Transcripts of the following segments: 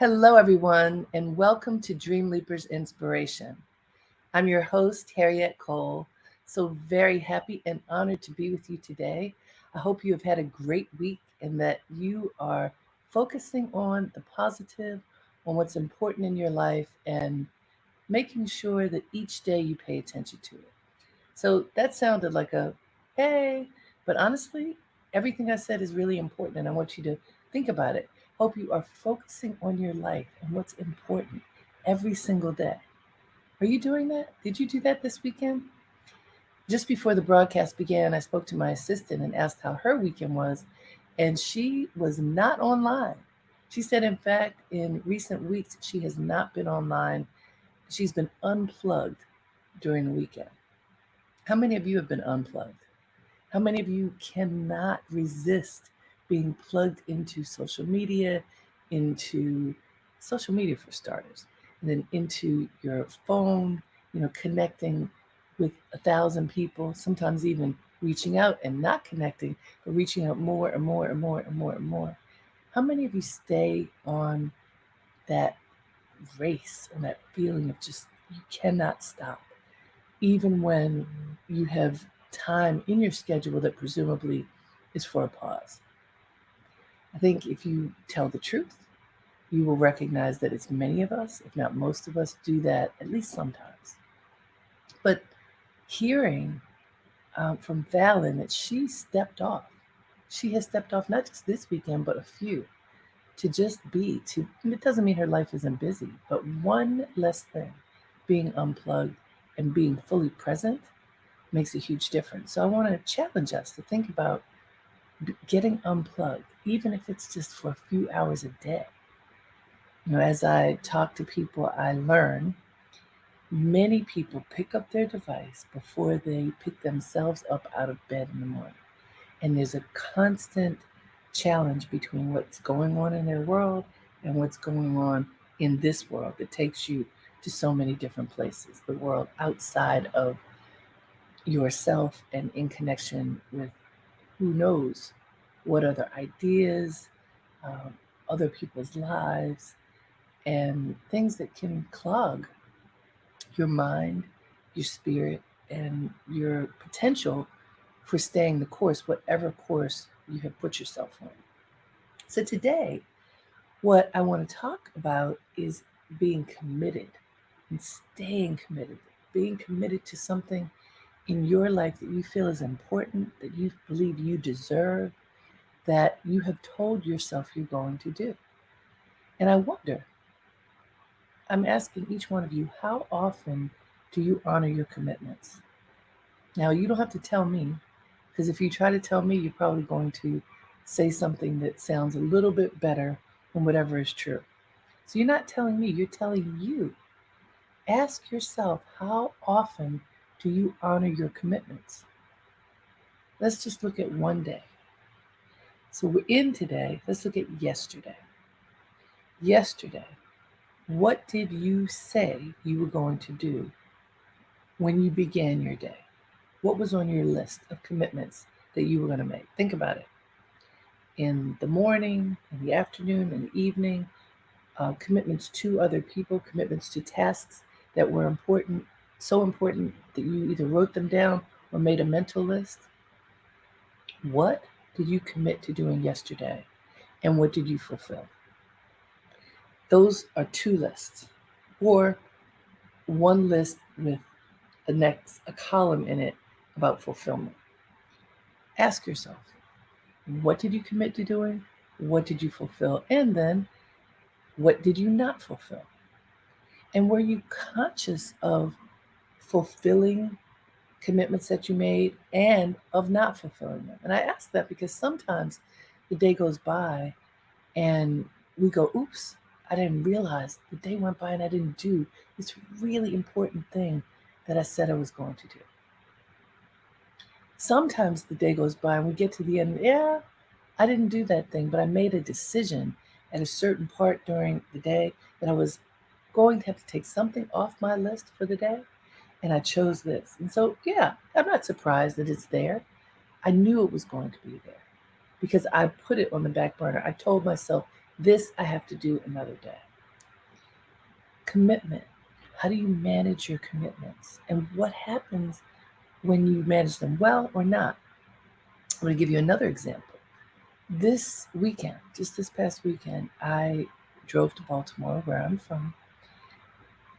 Hello, everyone, and welcome to Dreamleapers Inspiration. I'm your host, Harriette Cole. So very happy and honored to be with you today. I hope you have had a great week and that you are focusing on the positive, on what's important in your life, and making sure that each day you pay attention to it. So that sounded like a hey, but honestly, everything I said is really important, and I want you to think about it. Hope you are focusing on your life and what's important every single day. Are you doing that? Did you do that this weekend? Just before the broadcast began, I spoke to my assistant and asked how her weekend was, and she was not online. She said, in fact, in recent weeks, she has not been online. She's been unplugged during the weekend. How many of you have been unplugged? How many of you cannot resist being plugged into social media for starters, and then into your phone, connecting with 1,000 people, sometimes even reaching out and not connecting, but reaching out more and more and more and more and more. How many of you stay on that race and that feeling of just you cannot stop? Even when you have time in your schedule that presumably is for a pause. I think if you tell the truth, you will recognize that it's many of us, if not most of us, do that at least sometimes. But hearing from Valen that she stepped off, she has stepped off not just this weekend, but a few, to just be, to, and it doesn't mean her life isn't busy, but one less thing, being unplugged and being fully present makes a huge difference. So I want to challenge us to think about getting unplugged, even if it's just for a few hours a day. As I talk to people, I learn many people pick up their device before they pick themselves up out of bed in the morning. And there's a constant challenge between what's going on in their world and what's going on in this world that takes you to so many different places, the world outside of yourself and in connection with who knows what other ideas, um, other people's lives, and things that can clog your mind, your spirit, and your potential for staying the course, whatever course you have put yourself on. So today, what I want to talk about is being committed and staying committed, being committed to something in your life that you feel is important, that you believe you deserve, that you have told yourself you're going to do. And I wonder, I'm asking each one of you, how often do you honor your commitments? Now, you don't have to tell me, because if you try to tell me, you're probably going to say something that sounds a little bit better than whatever is true. So you're not telling me, you're telling you. Ask yourself, how often do you honor your commitments? Let's just look at one day. So we're in today. Let's look at yesterday. Yesterday, what did you say you were going to do when you began your day? What was on your list of commitments that you were going to make? Think about it. In the morning, in the afternoon, in the evening, commitments to other people, commitments to tasks that were important, so important that you either wrote them down or made a mental list. What did you commit to doing yesterday, and what did you fulfill? Those are two lists, or one list with a column in it about fulfillment. Ask yourself, what did you commit to doing? What did you fulfill? And then, what did you not fulfill? And were you conscious of fulfilling commitments that you made and of not fulfilling them? And I ask that because sometimes the day goes by and we go, oops, I didn't realize the day went by and I didn't do this really important thing that I said I was going to do. Sometimes the day goes by and we get to the end, yeah, I didn't do that thing, but I made a decision at a certain part during the day that I was going to have to take something off my list for the day, and I chose this. And so, yeah, I'm not surprised that it's there. I knew it was going to be there because I put it on the back burner. I told myself, this I have to do another day. Commitment. How do you manage your commitments? And what happens when you manage them well or not? I'm going to give you another example. This weekend, just this past weekend, I drove to Baltimore, where I'm from.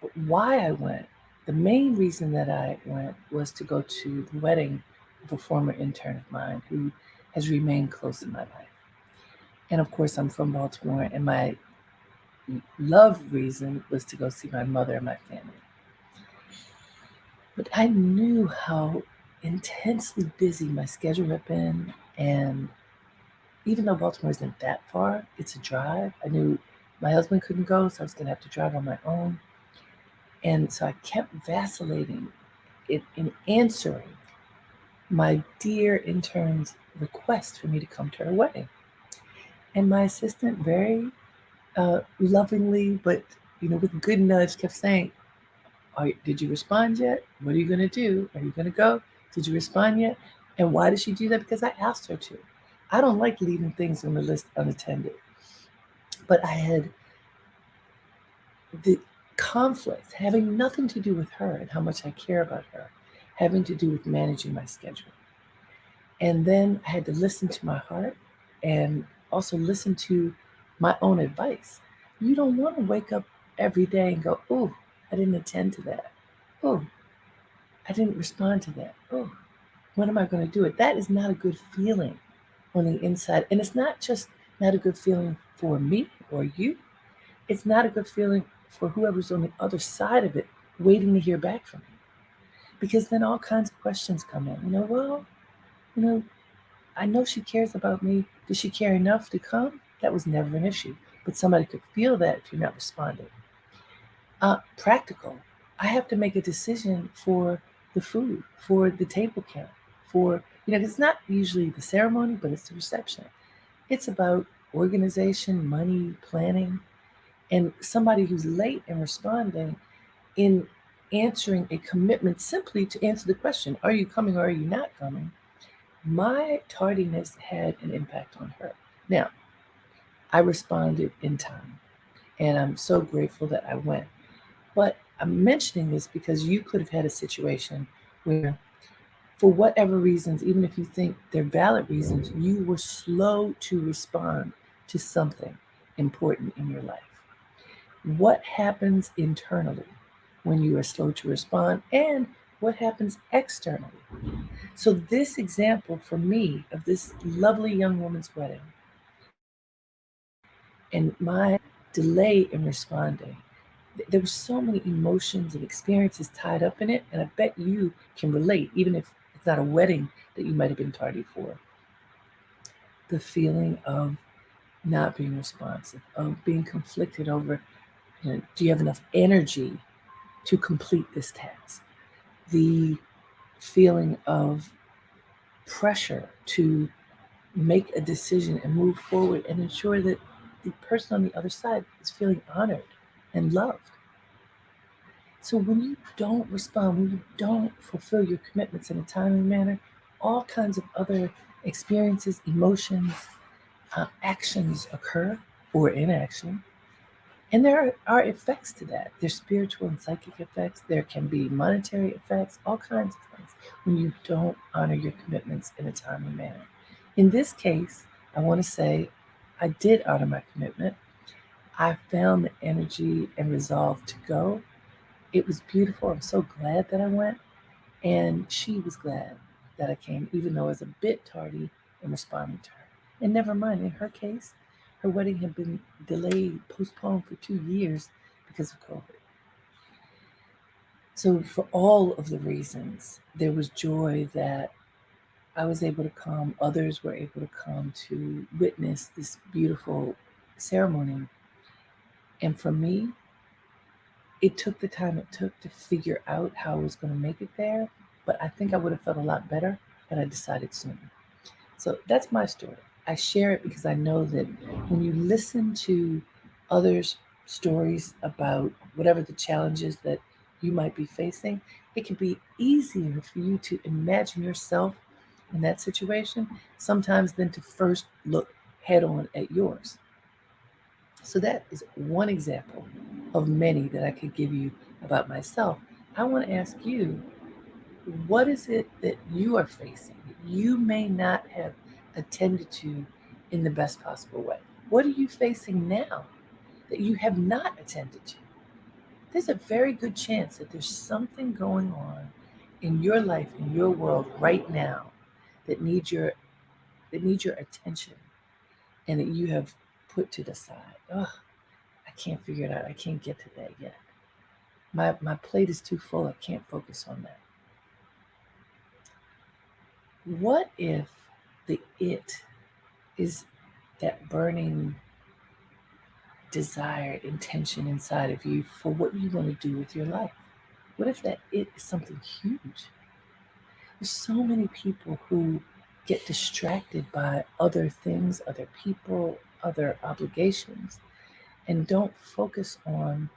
But why I went, the main reason that I went was to go to the wedding of a former intern of mine who has remained close in my life. And of course, I'm from Baltimore, and my love reason was to go see my mother and my family. But I knew how intensely busy my schedule had been, and even though Baltimore isn't that far, it's a drive. I knew my husband couldn't go, so I was going to have to drive on my own. And so I kept vacillating in answering my dear intern's request for me to come to her wedding. And my assistant very lovingly, but with a good nudge, kept saying, did you respond yet? What are you going to do? Are you going to go? Did you respond yet? And why did she do that? Because I asked her to. I don't like leaving things on the list unattended. But I had the conflict having nothing to do with her and how much I care about her, having to do with managing my schedule. And then I had to listen to my heart and also listen to my own advice. You don't want to wake up every day and go, oh, I didn't attend to that. Oh, I didn't respond to that. Oh, when am I going to do it? That is not a good feeling on the inside. And it's not just not a good feeling for me or you. It's not a good feeling for whoever's on the other side of it waiting to hear back from you. Because then all kinds of questions come in. You know, I know she cares about me. Does she care enough to come? That was never an issue. But somebody could feel that if you're not responding. Practical. I have to make a decision for the food, for the table count, for, 'cause it's not usually the ceremony, but it's the reception. It's about organization, money, planning, and somebody who's late in responding in answering a commitment simply to answer the question, are you coming or are you not coming? My tardiness had an impact on her. Now, I responded in time, and I'm so grateful that I went. But I'm mentioning this because you could have had a situation where, for whatever reasons, even if you think they're valid reasons, you were slow to respond to something important in your life. What happens internally when you are slow to respond, and what happens externally? So, this example for me of this lovely young woman's wedding and my delay in responding, there were so many emotions and experiences tied up in it, and I bet you can relate, even if it's not a wedding that you might have been tardy for. The feeling of not being responsive, of being conflicted over, do you have enough energy to complete this task? The feeling of pressure to make a decision and move forward and ensure that the person on the other side is feeling honored and loved. So when you don't respond, when you don't fulfill your commitments in a timely manner, all kinds of other experiences, emotions, actions occur or inaction. And there are effects to that. There's spiritual and psychic effects. There can be monetary effects, all kinds of things when you don't honor your commitments in a timely manner. In this case, I want to say I did honor my commitment. I found the energy and resolve to go. It was beautiful. I'm so glad that I went. And she was glad that I came, even though I was a bit tardy in responding to her. And never mind, in her case, her wedding had been delayed, postponed for 2 years because of COVID. So, for all of the reasons, there was joy that I was able to come, others were able to come to witness this beautiful ceremony. And for me, it took the time it took to figure out how I was going to make it there, but I think I would have felt a lot better had I decided sooner. So that's my story. I share it because I know that when you listen to others' stories about whatever the challenges that you might be facing, it can be easier for you to imagine yourself in that situation sometimes than to first look head on at yours. So that is one example of many that I could give you about myself. I want to ask you, what is it that you are facing that you may not have attended to in the best possible way? What are you facing now that you have not attended to? There's a very good chance that there's something going on in your life, in your world right now that needs your attention and that you have put to the side. Oh, I can't figure it out. I can't get to that yet. My plate is too full. I can't focus on that. What if the it is that burning desire, intention inside of you for what you want to do with your life? What if that it is something huge? There's so many people who get distracted by other things, other people, other obligations, and don't focus on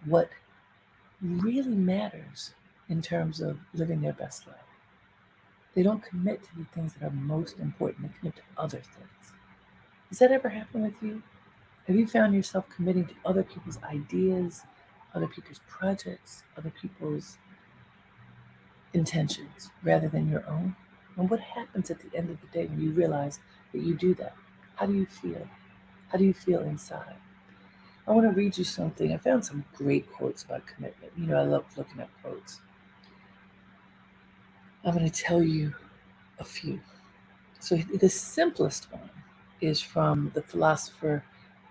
what really matters in terms of living their best life. They don't commit to the things that are most important, they commit to other things. Does that ever happen with you? Have you found yourself committing to other people's ideas, other people's projects, other people's intentions rather than your own? And what happens at the end of the day when you realize that you do that? How do you feel? How do you feel inside? I want to read you something. I found some great quotes about commitment. You know, I love looking at quotes. I'm going to tell you a few. So, the simplest one is from the philosopher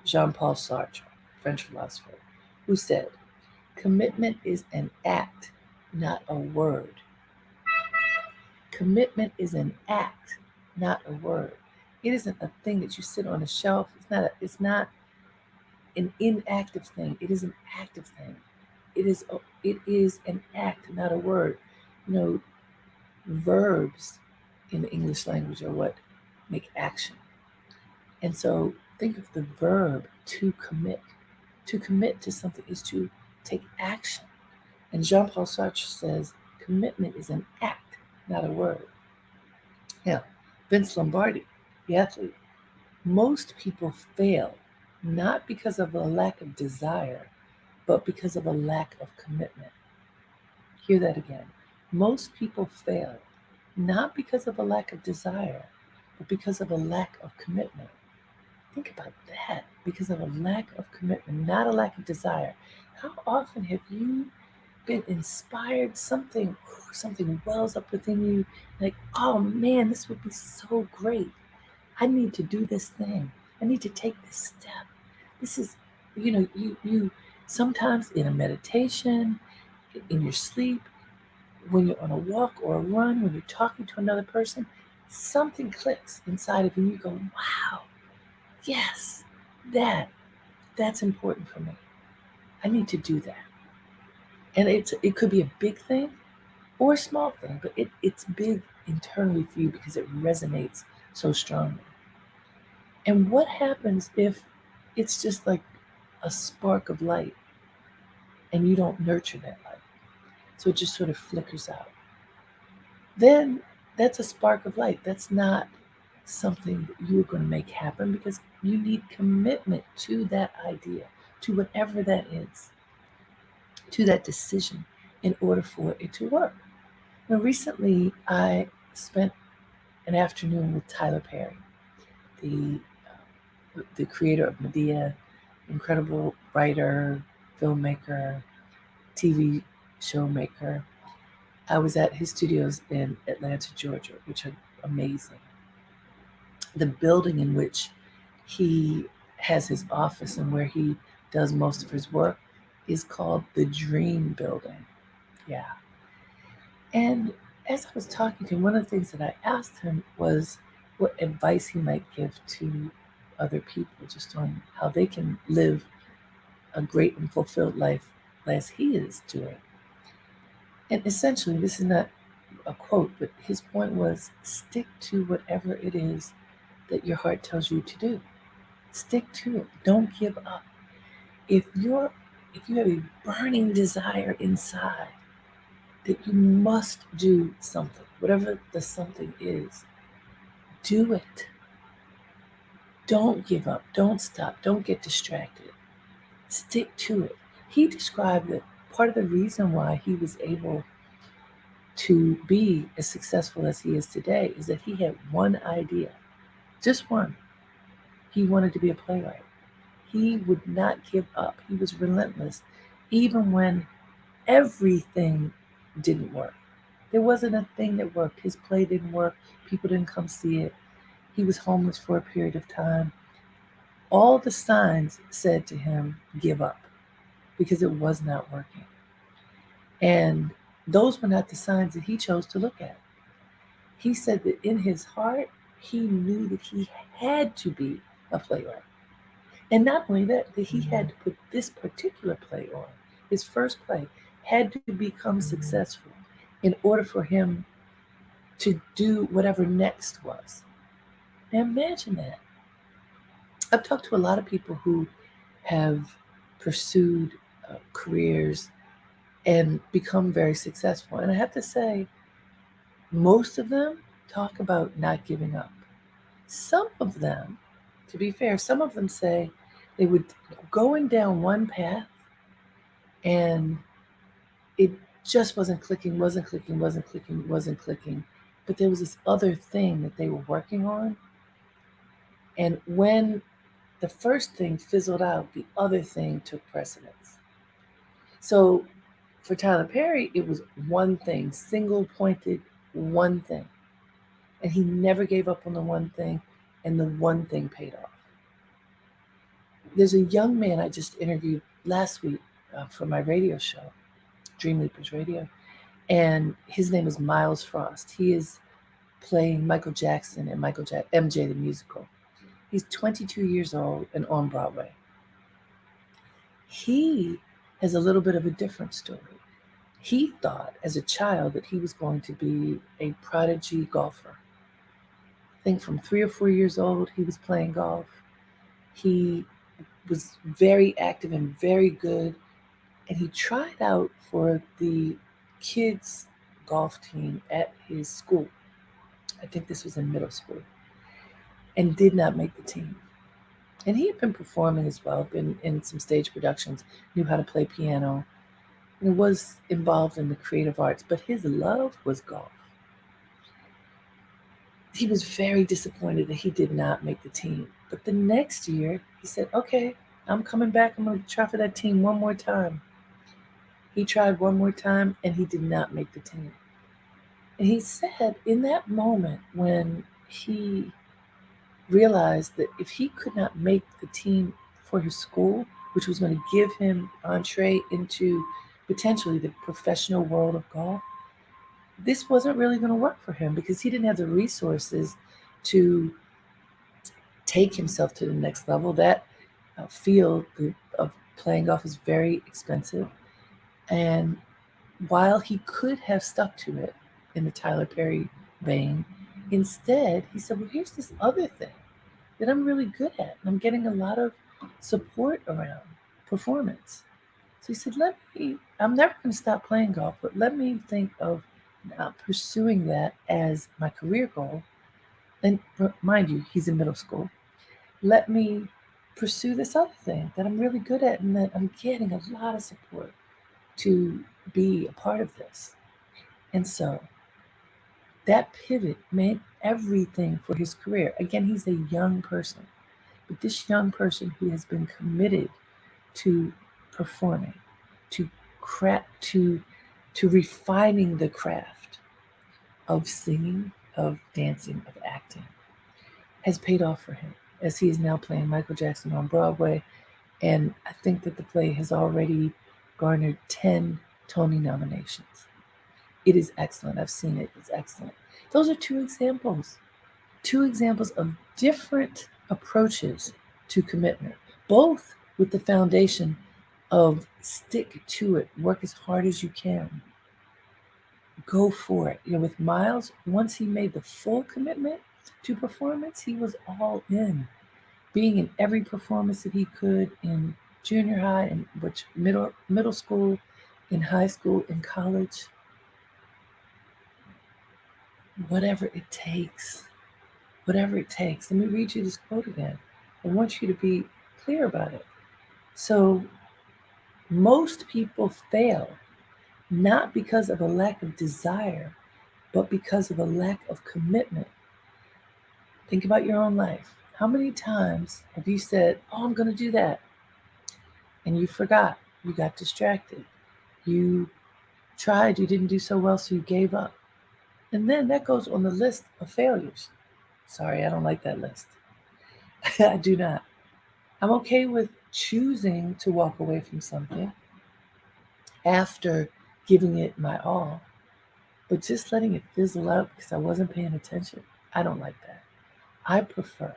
Jean Paul Sartre, French philosopher, who said, "Commitment is an act, not a word." Commitment is an act, not a word. It isn't a thing that you sit on a shelf. It's not an inactive thing. It is an active thing. It is an act, not a word. You know, verbs in the English language are what make action. And so think of the verb to commit. To commit to something is to take action. And Jean Paul Sartre says commitment is an act, not a word. Now, Vince Lombardi, the athlete, most people fail not because of a lack of desire, but because of a lack of commitment. Hear that again. Most people fail not because of a lack of desire, but because of a lack of commitment. Think about that. Because of a lack of commitment, not a lack of desire. How often have you been inspired? Something wells up within you, like, oh man, this would be so great. I need to do this thing. I need to take this step. This is, you sometimes in a meditation, in your sleep, when you're on a walk or a run, when you're talking to another person, something clicks inside of you and you go, wow, yes, that's important for me. I need to do that. And it could be a big thing or a small thing, but it's big internally for you because it resonates so strongly. And what happens if it's just like a spark of light and you don't nurture that light? So it just sort of flickers out. Then that's a spark of light. That's not something that you're going to make happen because you need commitment to that idea, to whatever that is, to that decision in order for it to work. Now, recently I spent an afternoon with Tyler Perry, the the creator of Medea, incredible writer, filmmaker, TV showmaker. I was at his studios in Atlanta, Georgia, which are amazing. The building in which he has his office and where he does most of his work is called the Dream Building. Yeah. And as I was talking to him, one of the things that I asked him was what advice he might give to other people just on how they can live a great and fulfilled life as he is doing. And essentially, this is not a quote, but his point was stick to whatever it is that your heart tells you to do. Stick to it. Don't give up. If you have a burning desire inside that you must do something, whatever the something is, do it. Don't give up. Don't stop. Don't get distracted. Stick to it. He described that part of the reason why he was able to be as successful as he is today is that he had one idea, just one. He wanted to be a playwright. He would not give up. He was relentless, even when everything didn't work. There wasn't a thing that worked. His play didn't work. People didn't come see it. He was homeless for a period of time. All the signs said to him, give up, because it was not working. And those were not the signs that he chose to look at. He said that in his heart, he knew that he had to be a playwright. And not only that, that he had to put this particular play on, his first play, had to become successful in order for him to do whatever next was. Now imagine that. I've talked to a lot of people who have pursued careers and become very successful. And I have to say, most of them talk about not giving up. Some of them, to be fair, some of them say they would going down one path and it just wasn't clicking, wasn't clicking, wasn't clicking, wasn't clicking. But there was this other thing that they were working on. And when the first thing fizzled out, the other thing took precedence. So for Tyler Perry, it was one thing, single pointed, one thing. And he never gave up on the one thing, and the one thing paid off. There's a young man I just interviewed last week for my radio show, Dreamleapers Radio, and his name is Miles Frost. He is playing Michael Jackson and MJ the musical. He's 22 years old and on Broadway. He has a little bit of a different story. He thought as a child that he was going to be a prodigy golfer. I think from 3 or 4 years old, he was playing golf. He was very active and very good. And he tried out for the kids' golf team at his school. I think this was in middle school. And did not make the team. And he had been performing as well, been in some stage productions, knew how to play piano, and was involved in the creative arts, but his love was golf. He was very disappointed that he did not make the team. But the next year, he said, okay, I'm coming back. I'm going to try for that team one more time. He tried one more time, and he did not make the team. And he said in that moment when he realized that if he could not make the team for his school, which was going to give him entree into potentially the professional world of golf, this wasn't really going to work for him because he didn't have the resources to take himself to the next level. That field of playing golf is very expensive. And while he could have stuck to it in the Tyler Perry vein, instead he said, well, here's this other thing that I'm really good at. And I'm getting a lot of support around performance. So he said, I'm never going to stop playing golf, but let me think of pursuing that as my career goal. And mind you, he's in middle school. Let me pursue this other thing that I'm really good at and that I'm getting a lot of support to be a part of this. And so that pivot meant everything for his career. Again, he's a young person, but this young person who has been committed to performing, to refining the craft of singing, of dancing, of acting, has paid off for him as he is now playing Michael Jackson on Broadway. And I think that the play has already garnered 10 Tony nominations. It is excellent. I've seen it. It's excellent. Those are two examples of different approaches to commitment, both with the foundation of stick to it, work as hard as you can, go for it. With Miles, once he made the full commitment to performance, he was all in, being in every performance that he could in junior high and middle school, in high school, in college. Whatever it takes. Let me read you this quote again. I want you to be clear about it. So most people fail not because of a lack of desire, but because of a lack of commitment. Think about your own life. How many times have you said, "Oh, I'm going to do that," and you forgot? You got distracted. You tried, you didn't do so well, so you gave up. And then that goes on the list of failures. Sorry, I don't like that list. I do not. I'm okay with choosing to walk away from something after giving it my all, but just letting it fizzle out because I wasn't paying attention. I don't like that. I prefer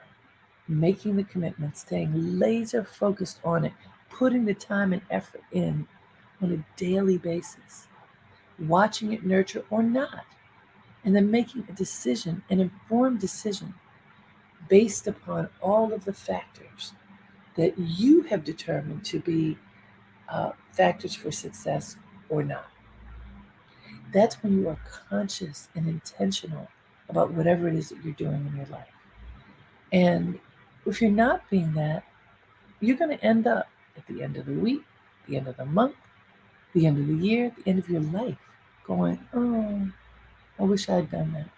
making the commitment, staying laser focused on it, putting the time and effort in on a daily basis, watching it nurture or not, and then making a decision, an informed decision, based upon all of the factors that you have determined to be factors for success or not. That's when you are conscious and intentional about whatever it is that you're doing in your life. And if you're not being that, you're going to end up at the end of the week, the end of the month, the end of the year, the end of your life going, "Oh, I wish I'd done that.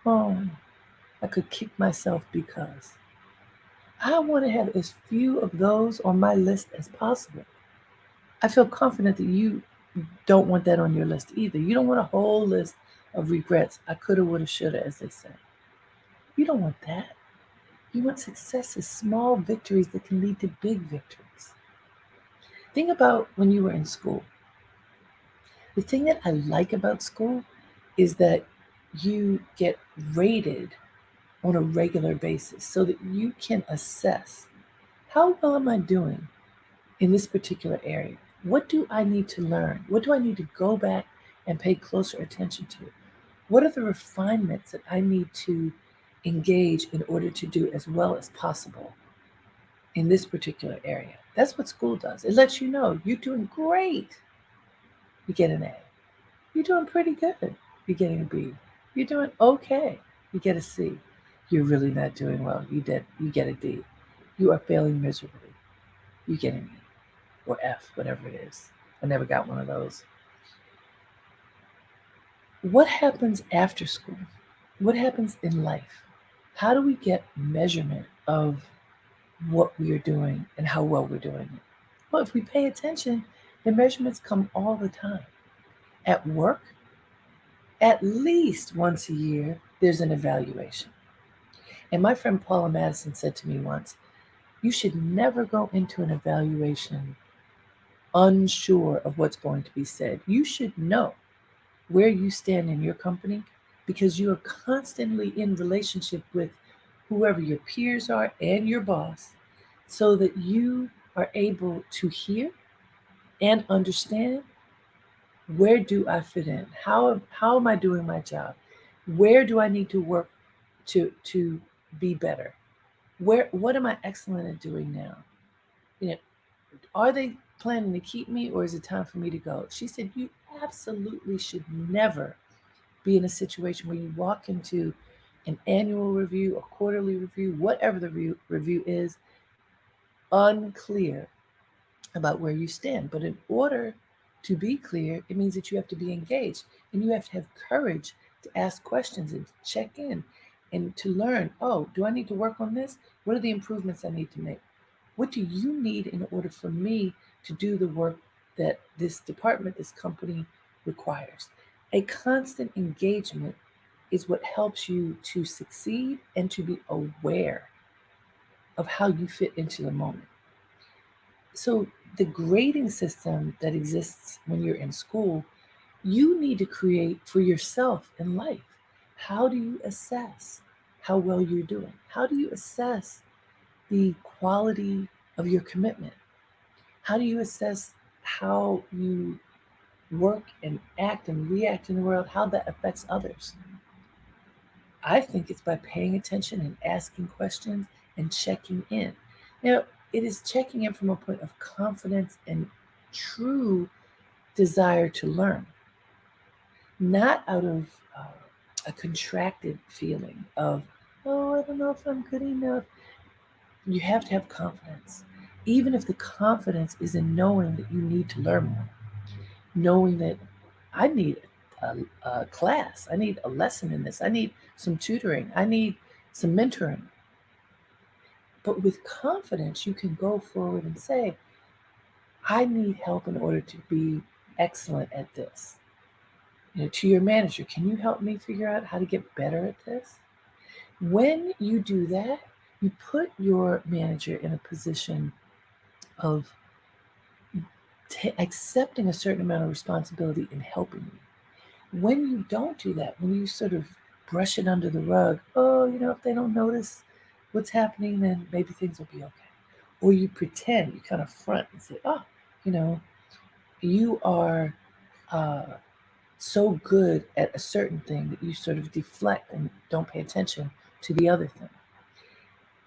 Oh, I could kick myself because." I want to have as few of those on my list as possible. I feel confident that you don't want that on your list either. You don't want a whole list of regrets. I coulda, woulda, shoulda, as they say. You don't want that. You want successes, small victories that can lead to big victories. Think about when you were in school. The thing that I like about school is that you get rated on a regular basis so that you can assess how well am I doing in this particular area? What do I need to learn? What do I need to go back and pay closer attention to? What are the refinements that I need to engage in order to do as well as possible in this particular area? That's what school does. It lets you know you're doing great. You get an A. You're doing pretty good. You're getting a B. You're doing okay. You get a C. You're really not doing well. You get a D. You are failing miserably. You get an E or F, whatever it is. I never got one of those. What happens after school? What happens in life? How do we get measurement of what we are doing and how well we're doing it? Well, if we pay attention, the measurements come all the time. At work, at least once a year, there's an evaluation. And my friend Paula Madison said to me once, you should never go into an evaluation unsure of what's going to be said. You should know where you stand in your company because you are constantly in relationship with whoever your peers are and your boss so that you are able to hear and understand where do I fit in? How am I doing my job? Where do I need to work to be better? What am I excellent at doing now? You know, are they planning to keep me or is it time for me to go? She said, you absolutely should never be in a situation where you walk into an annual review, a quarterly review, whatever the review is, unclear about where you stand. But in order to be clear, it means that you have to be engaged and you have to have courage to ask questions and check in and to learn, oh, do I need to work on this? What are the improvements I need to make? What do you need in order for me to do the work that this department, this company requires? A constant engagement is what helps you to succeed and to be aware of how you fit into the moment. So, the grading system that exists when you're in school, you need to create for yourself in life. How do you assess how well you're doing? How do you assess the quality of your commitment? How do you assess how you work and act and react in the world, how that affects others? I think it's by paying attention and asking questions and checking in. Now, it is checking in from a point of confidence and true desire to learn, not out of a contracted feeling of, oh, I don't know if I'm good enough. You have to have confidence. Even if the confidence is in knowing that you need to learn more, knowing that I need a class, I need a lesson in this, I need some tutoring, I need some mentoring. But with confidence, you can go forward and say, I need help in order to be excellent at this. To your manager, can you help me figure out how to get better at this? When you do that, you put your manager in a position of accepting a certain amount of responsibility in helping you. When you don't do that, when you sort of brush it under the rug, oh, if they don't notice what's happening, then maybe things will be okay. Or you pretend, you kind of front and say, oh, you know, you are so good at a certain thing that you sort of deflect and don't pay attention to the other thing.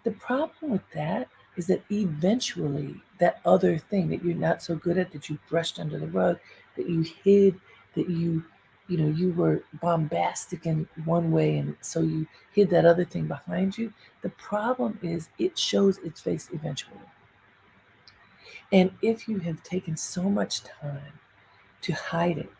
The problem with that is that eventually that other thing that you're not so good at, that you brushed under the rug, that you hid, that you were bombastic in one way and so you hid that other thing behind you. The problem is it shows its face eventually. And if you have taken so much time to hide it,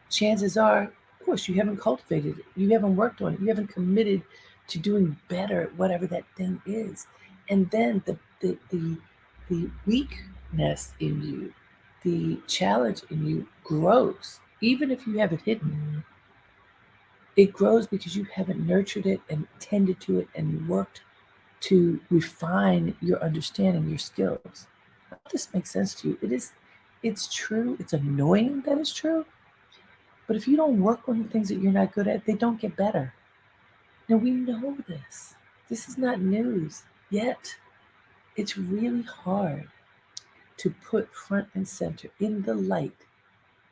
chances are, of course, you haven't cultivated it. You haven't worked on it. You haven't committed to doing better at whatever that thing is. And then the weakness in you, the challenge in you grows. Even if you have it hidden, it grows because you haven't nurtured it and tended to it and worked to refine your understanding, your skills. I hope this makes sense to you. It's true. It's annoying that it's true. But if you don't work on the things that you're not good at, they don't get better. Now, we know this. This is not news. Yet, it's really hard to put front and center in the light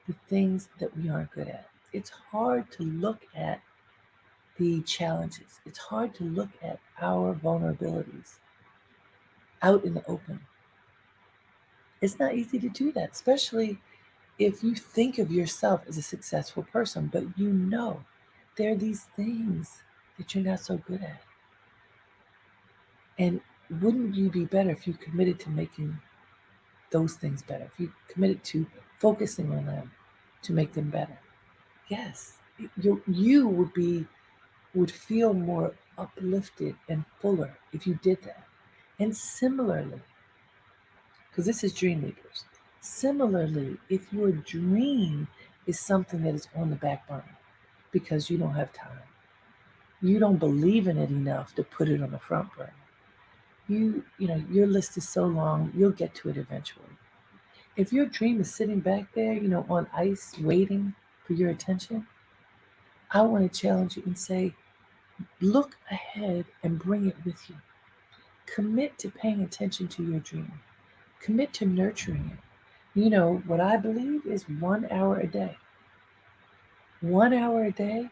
the things that we aren't good at. It's hard to look at the challenges. It's hard to look at our vulnerabilities out in the open. It's not easy to do that, especially if you think of yourself as a successful person, but there are these things that you're not so good at. And wouldn't you be better if you committed to making those things better? If you committed to focusing on them to make them better? Yes, you would feel more uplifted and fuller if you did that. And similarly, because this is Dreamleapers, similarly, if your dream is something that is on the back burner because you don't have time, you don't believe in it enough to put it on the front burner. Your list is so long, you'll get to it eventually. If your dream is sitting back there, on ice, waiting for your attention, I want to challenge you and say, look ahead and bring it with you. Commit to paying attention to your dream. Commit to nurturing it. What I believe is 1 hour a day. 1 hour a day,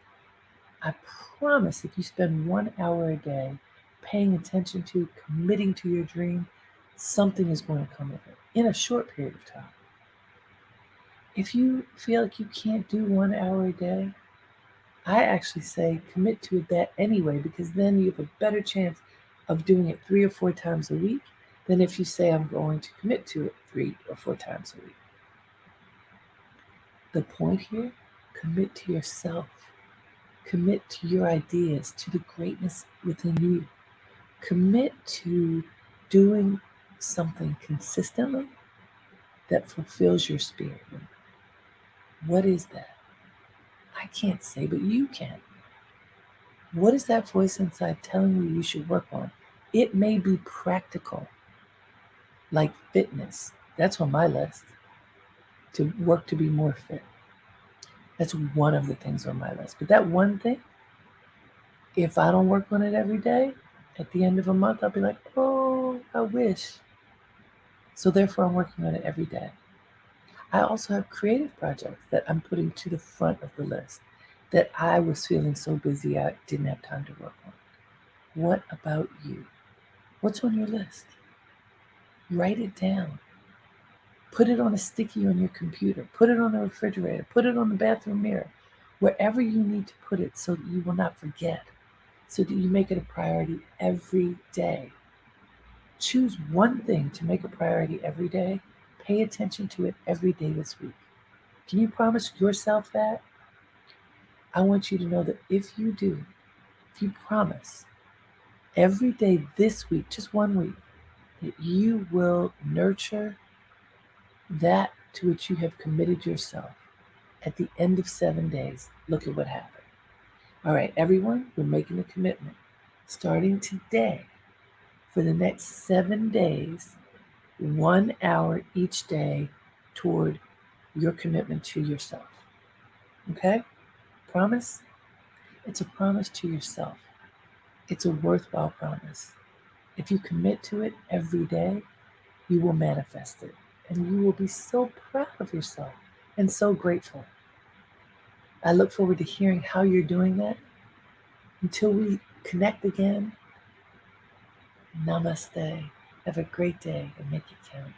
I promise if you spend 1 hour a day paying attention to, committing to your dream, something is going to come of it in a short period of time. If you feel like you can't do 1 hour a day, I actually say commit to that anyway, because then you have a better chance of doing it 3 or 4 times a week than if you say I'm going to commit to it 3 or 4 times a week. The point here, commit to yourself. Commit to your ideas, to the greatness within you. Commit to doing something consistently that fulfills your spirit. What is that? I can't say, but you can. What is that voice inside telling you should work on? It may be practical, like fitness. That's on my list, to work to be more fit. That's one of the things on my list. But that one thing, if I don't work on it every day, at the end of a month, I'll be like, oh, I wish. So therefore, I'm working on it every day. I also have creative projects that I'm putting to the front of the list that I was feeling so busy I didn't have time to work on. What about you? What's on your list? Write it down. Put it on a sticky on your computer. Put it on the refrigerator. Put it on the bathroom mirror. Wherever you need to put it so that you will not forget, so that you make it a priority every day. Choose one thing to make a priority every day. Pay attention to it every day this week. Can you promise yourself that? I want you to know that if you do, if you promise every day this week, just 1 week, that you will nurture that to which you have committed yourself at the end of 7 days, look at what happened. All right, everyone, we're making a commitment. Starting today, for the next 7 days, 1 hour each day toward your commitment to yourself. Okay? Promise? It's a promise to yourself. It's a worthwhile promise. If you commit to it every day, you will manifest it. And you will be so proud of yourself and so grateful. I look forward to hearing how you're doing that. Until we connect again, namaste. Have a great day and make it count.